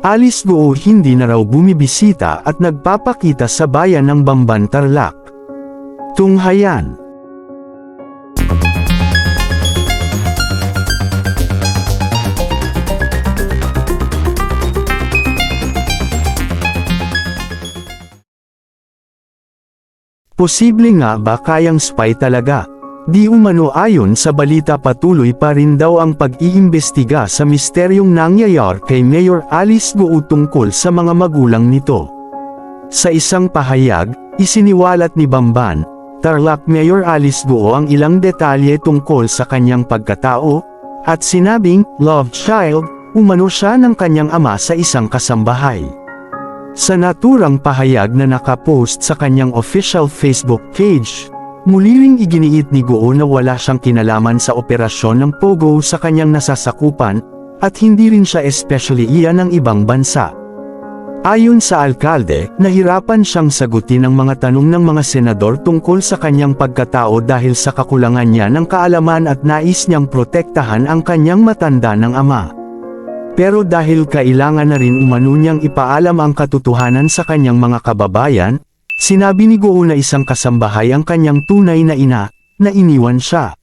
Alice Guo hindi na raw bumibisita at nagpapakita sa bayan ng Bamban, Tarlac. Tunghayan. Posible nga ba kayang spy talaga? Di umano ayon sa balita patuloy pa rin daw ang pag-iimbestiga sa misteryong nangyayari kay Mayor Alice Guo tungkol sa mga magulang nito. Sa isang pahayag, isiniwalat ni Bamban, Tarlac Mayor Alice Guo ang ilang detalye tungkol sa kanyang pagkatao, at sinabing, love child, umano siya ng kanyang ama sa isang kasambahay. Sa naturang pahayag na nakapost sa kanyang official Facebook page, muli ring iginiit ni Guo na wala siyang kinalaman sa operasyon ng Pogo sa kanyang nasasakupan, at hindi rin siya especially iyan ng ibang bansa. Ayon sa alkalde, nahirapan siyang sagutin ang mga tanong ng mga senador tungkol sa kanyang pagkatao dahil sa kakulangan niya ng kaalaman at nais niyang protektahan ang kanyang matanda ng ama. Pero dahil kailangan na rin umano niyang ipaalam ang katotohanan sa kanyang mga kababayan, sinabi ni Guo na isang kasambahay ang kanyang tunay na ina, na iniwan siya.